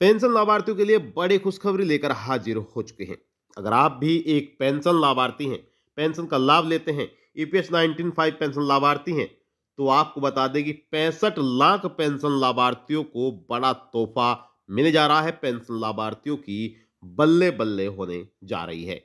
Pension लाभार्थियों के लिए बड़ी खुशखबरी लेकर हाजिर हो चुके हैं। अगर आप भी एक पेंशन लाभार्थी हैं, पेंशन का लाभ लेते हैं, ईपीएस 19(5) पेंशन लाभार्थी हैं, तो आपको बता दें कि 65 लाख पेंशन लाभार्थियों को बड़ा तोहफा मिलने जा रहा है। पेंशन लाभार्थियों की बल्ले बल्ले होने जा रही है।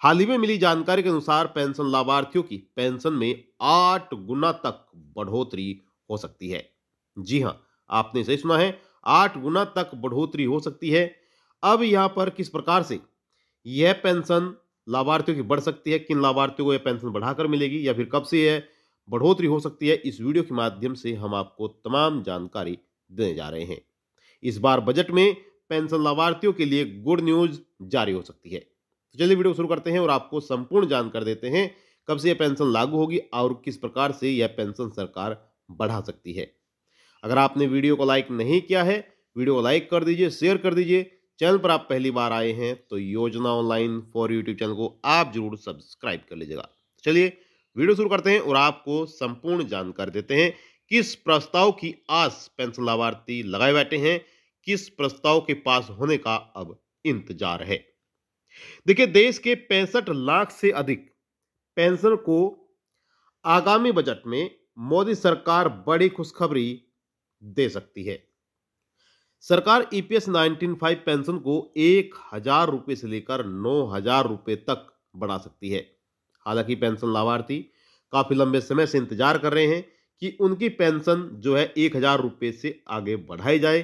हाल ही में मिली जानकारी के अनुसार पेंशन लाभार्थियों की पेंशन में 8 गुना तक बढ़ोतरी हो सकती है। जी हां, आपने सही सुना है, 8 गुना तक बढ़ोतरी हो सकती है। अब यहां पर किस प्रकार से यह पेंशन लाभार्थियों की बढ़ सकती है, किन लाभार्थियों को यह पेंशन बढ़ाकर मिलेगी या फिर कब से यह बढ़ोतरी हो सकती है, इस वीडियो के माध्यम से हम आपको तमाम जानकारी देने जा रहे हैं। इस बार बजट में पेंशन लाभार्थियों के लिए गुड न्यूज जारी हो सकती है। तो चलिए वीडियो शुरू करते हैं और आपको संपूर्ण जानकारी देते हैं कब से यह पेंशन लागू होगी और किस प्रकार से यह पेंशन सरकार बढ़ा सकती है। अगर आपने वीडियो को लाइक नहीं किया है, वीडियो को लाइक कर दीजिए, शेयर कर दीजिए। चैनल पर आप पहली बार आए हैं तो योजना ऑनलाइन फॉर यूट्यूब चैनल को आप जरूर सब्सक्राइब कर लीजिएगा। चलिए वीडियो शुरू करते हैं और आपको संपूर्ण जानकारी देते हैं किस प्रस्ताव की आस पेंशन लाभार्थी लगाए बैठे हैं, किस प्रस्ताव के पास होने का अब इंतजार है। देखिए, देश के 65 लाख से अधिक पेंशन को आगामी बजट में मोदी सरकार बड़ी खुशखबरी दे सकती है। सरकार ईपीएस 19(5) पेंशन को 1,000 रुपए से लेकर 9,000 रुपए तक बढ़ा सकती है। हालांकि पेंशन लाभार्थी काफी लंबे समय से इंतजार कर रहे हैं कि उनकी पेंशन जो है 1,000 रुपए से आगे बढ़ाई जाए।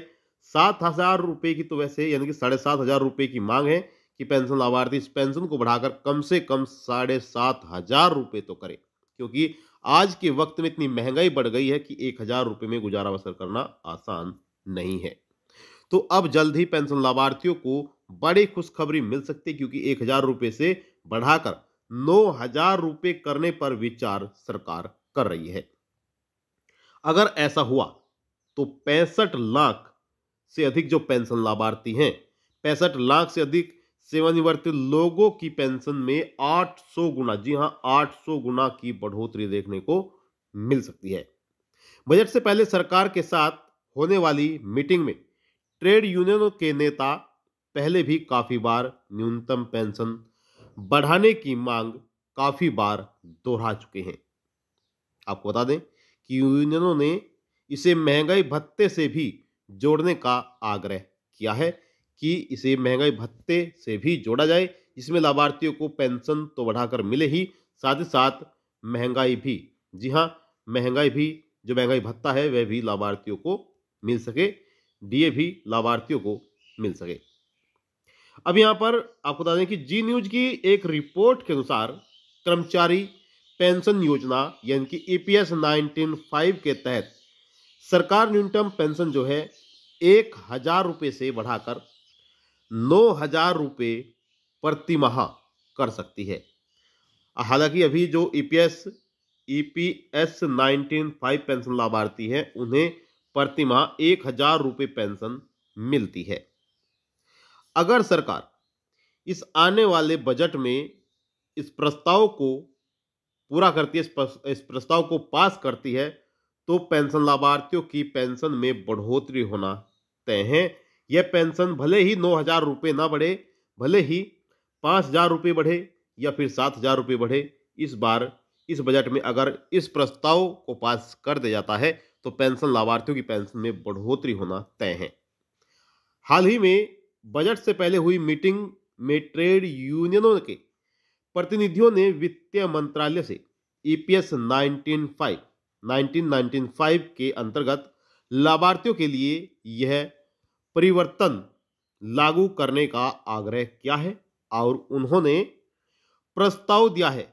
7,000 रुपए की तो वैसे यानी कि 7,500 रुपए की मांग है कि पेंशन लाभार्थी इस पेंशन को बढ़ाकर कम से कम 7,500 रुपए तो करे, क्योंकि आज के वक्त में इतनी महंगाई बढ़ गई है कि 1,000 रुपए में गुजारा बसर करना आसान नहीं है। तो अब जल्द ही पेंशन लाभार्थियों को बड़ी खुशखबरी मिल सकती है, क्योंकि 1,000 रुपए से बढ़ाकर 9,000 रुपए करने पर विचार सरकार कर रही है। अगर ऐसा हुआ तो 65 लाख से अधिक जो पेंशन लाभार्थी हैं, 65 लाख से अधिक सेवानिवृत्त लोगों की पेंशन में 800 गुना, जी हां 800 गुना की बढ़ोतरी देखने को मिल सकती है। बजट से पहले सरकार के साथ होने वाली मीटिंग में ट्रेड यूनियनों के नेता पहले भी काफी बार न्यूनतम पेंशन बढ़ाने की मांग काफी बार दोहरा चुके हैं। आपको बता दें कि यूनियनों ने इसे महंगाई भत्ते से भी जोड़ने का आग्रह किया है कि इसे महंगाई भत्ते से भी जोड़ा जाए, जिसमें लाभार्थियों को पेंशन तो बढ़ाकर मिले ही, साथ ही साथ महंगाई भी, जी हां महंगाई भी, जो महंगाई भत्ता है वह भी लाभार्थियों को मिल सके, डीए भी लाभार्थियों को मिल सके। अब यहां पर आपको बता दें कि जी न्यूज की एक रिपोर्ट के अनुसार कर्मचारी पेंशन योजना यानी कि ईपीएस 19(5) के तहत सरकार न्यूनतम पेंशन जो है 1,000 रुपए से बढ़ाकर 9,000 रुपए प्रति माह कर सकती है। हालांकि अभी जो ईपीएस 19(5) पेंशन लाभार्थी हैं, उन्हें प्रति माह 1,000 रुपए पेंशन मिलती है। अगर सरकार इस आने वाले बजट में इस प्रस्ताव को पूरा करती है, इस प्रस्ताव को पास करती है, तो पेंशन लाभार्थियों की पेंशन में बढ़ोतरी होना तय है। यह पेंशन भले ही 9,000 रुपए ना बढ़े, भले ही 5,000 रुपए बढ़े या फिर 7,000 रुपए बढ़े, इस बार इस बजट में अगर इस प्रस्ताव को पास कर दिया जाता है तो पेंशन लाभार्थियों की पेंशन में बढ़ोतरी होना तय है। हाल ही में बजट से पहले हुई मीटिंग में ट्रेड यूनियनों के प्रतिनिधियों ने वित्त मंत्रालय से ईपीएस 19(5) के अंतर्गत लाभार्थियों के लिए यह परिवर्तन लागू करने का आग्रह किया है और उन्होंने प्रस्ताव दिया है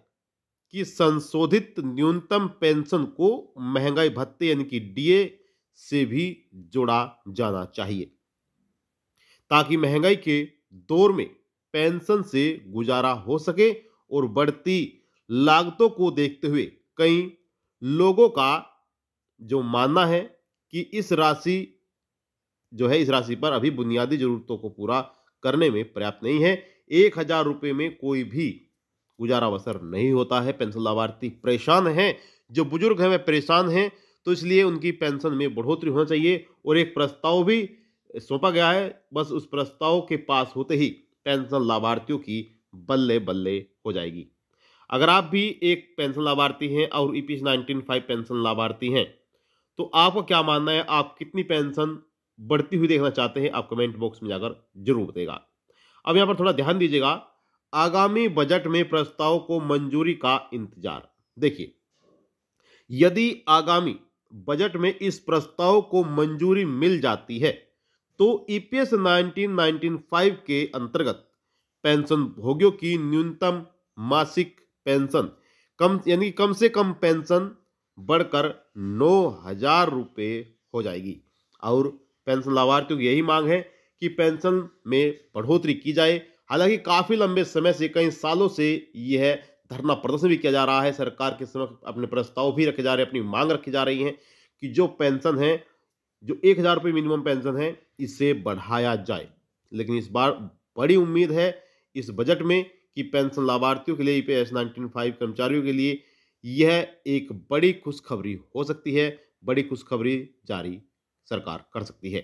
कि संशोधित न्यूनतम पेंशन को महंगाई भत्ते यानी कि डीए से भी जोड़ा जाना चाहिए, ताकि महंगाई के दौर में पेंशन से गुजारा हो सके। और बढ़ती लागतों को देखते हुए कई लोगों का जो मानना है कि इस राशि पर अभी बुनियादी जरूरतों को पूरा करने में पर्याप्त नहीं है। 1,000 रुपए में कोई भी गुजारा बसर नहीं होता है। पेंशन लाभार्थी परेशान हैं, जो बुजुर्ग हैं वह परेशान हैं, तो इसलिए उनकी पेंशन में बढ़ोतरी होना चाहिए। और एक प्रस्ताव भी सौंपा गया है, बस उस प्रस्ताव के पास होते ही पेंशन लाभार्थियों की बल्ले बल्ले हो जाएगी। अगर आप भी एक पेंशन लाभार्थी हैं और ईपीएस 19(5) पेंशन लाभार्थी हैं, तो आपका क्या मानना है? आप कितनी पेंशन बढ़ती हुई देखना चाहते हैं? आप कमेंट बॉक्स में जाकर जरूर बताइएगा। अब यहाँ पर थोड़ा ध्यान दीजिएगा, आगामी बजट में प्रस्ताव को मंजूरी का इंतजार। देखिए, यदि आगामी बजट में इस प्रस्ताव को मंजूरी मिल जाती है, तो ईपीएस 1995 के अंतर्गत पेंशन भोगियों की न्यूनतम मासिक पेंशन कम से कम पेंशन बढ़कर 9,000 रुपये हो जाएगी। और पेंशन लाभार्थियों की यही मांग है कि पेंशन में बढ़ोतरी की जाए। हालांकि काफी लंबे समय से, कई सालों से यह धरना प्रदर्शन भी किया जा रहा है, सरकार के समक्ष अपने प्रस्ताव भी रखे जा रहे हैं, अपनी मांग रखी जा रही है कि जो पेंशन है, जो 1,000 रुपये मिनिमम पेंशन है, इसे बढ़ाया जाए। लेकिन इस बार बड़ी उम्मीद है इस बजट में कि पेंशन लाभार्थियों के लिए, ईपीएस 19(5) कर्मचारियों के लिए यह एक बड़ी खुशखबरी हो सकती है। बड़ी खुशखबरी जारी सरकार कर सकती है।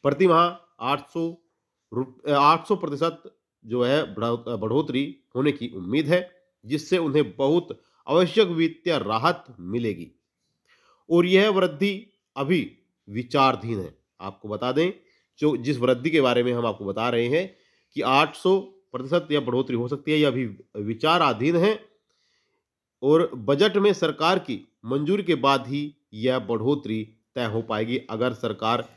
प्रति माह 800% जो है बढ़ोतरी होने की उम्मीद है, जिससे उन्हें बहुत आवश्यक वित्तीय राहत मिलेगी। और यह वृद्धि अभी विचाराधीन है। आपको बता दें, जो जिस वृद्धि के बारे में हम आपको बता रहे हैं कि 800% यह बढ़ोतरी हो सकती है, यह अभी विचाराधीन है और बजट में सरकार की मंजूरी के बाद ही यह बढ़ोतरी तय हो पाएगी। अगर सरकार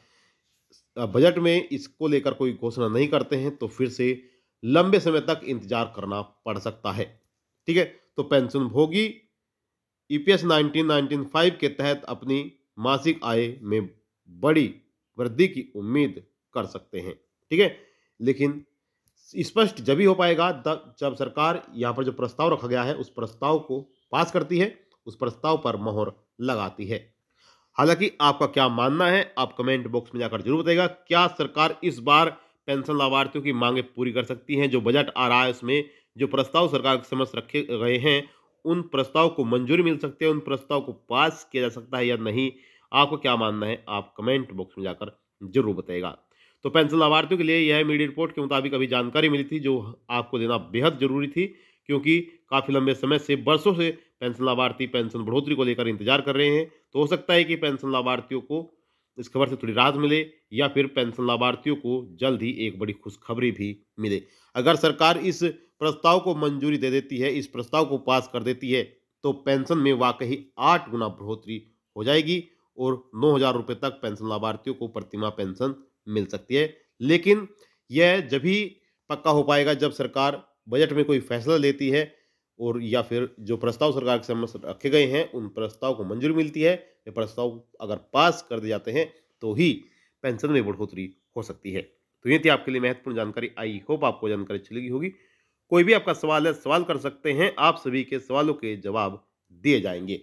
बजट में इसको लेकर कोई घोषणा नहीं करते हैं, तो फिर से लंबे समय तक इंतजार करना पड़ सकता है। ठीक है, तो पेंशन भोगी ईपीएस 1995 के तहत अपनी मासिक आय में बड़ी वृद्धि की उम्मीद कर सकते हैं। ठीक है, लेकिन स्पष्ट जब ही हो पाएगा जब सरकार यहाँ पर जो प्रस्ताव रखा गया है, उस प्रस्ताव को पास करती है, उस प्रस्ताव पर मोहर लगाती है। हालांकि आपका क्या मानना है? आप कमेंट बॉक्स में जाकर जरूर बताइएगा। क्या सरकार इस बार पेंशन लाभार्थियों की मांगे पूरी कर सकती है? जो बजट आ रहा है उसमें जो प्रस्ताव सरकार के समक्ष रखे गए हैं, उन प्रस्ताव को मंजूरी मिल सकती है, उन प्रस्ताव को पास किया जा सकता है या नहीं? आपको क्या मानना है? आप कमेंट बॉक्स में जाकर जरूर बताइएगा। तो पेंशन लाभार्थियों के लिए यह मीडिया रिपोर्ट के मुताबिक अभी जानकारी मिली थी, जो आपको देना बेहद जरूरी थी, क्योंकि काफी लंबे समय से, बरसों से पेंशन लाभार्थी पेंशन बढ़ोतरी को लेकर इंतजार कर रहे हैं। तो हो सकता है कि पेंशन लाभार्थियों को इस खबर से थोड़ी राहत मिले, या फिर पेंशन लाभार्थियों को जल्द ही एक बड़ी खुशखबरी भी मिले। अगर सरकार इस प्रस्ताव को मंजूरी दे देती है, इस प्रस्ताव को पास कर देती है, तो पेंशन में वाकई 8 गुना बढ़ोतरी हो जाएगी और 9,000 रुपये तक पेंशन लाभार्थियों को प्रतिमाह पेंशन मिल सकती है। लेकिन यह जब भी पक्का हो पाएगा जब सरकार बजट में कोई फैसला लेती है, और या फिर जो प्रस्ताव सरकार के समक्ष रखे गए हैं, उन प्रस्ताव को मंजूरी मिलती है। ये प्रस्ताव अगर पास कर दिए जाते हैं, तो ही पेंशन में बढ़ोतरी हो सकती है। तो ये थी आपके लिए महत्वपूर्ण जानकारी। आई होप आपको जानकारी अच्छी लगी होगी। कोई भी आपका सवाल है, सवाल कर सकते हैं। आप सभी के सवालों के जवाब दिए जाएंगे।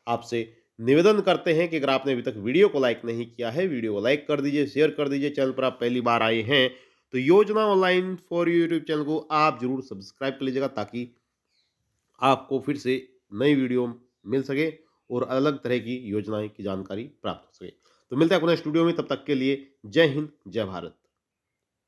आपसे निवेदन करते हैं कि अगर आपने अभी तक वीडियो को लाइक नहीं किया है, वीडियो को लाइक कर दीजिए, शेयर कर दीजिए। चैनल पर आप पहली बार आए हैं तो योजना ऑनलाइन फॉर यूट्यूब चैनल को आप जरूर सब्सक्राइब कर लीजिएगा, ताकि आपको फिर से नई वीडियो मिल सके और अलग तरह की योजनाएं की जानकारी प्राप्त हो सके। तो मिलते हैं अपने स्टूडियो में, तब तक के लिए जय हिंद, जय भारत।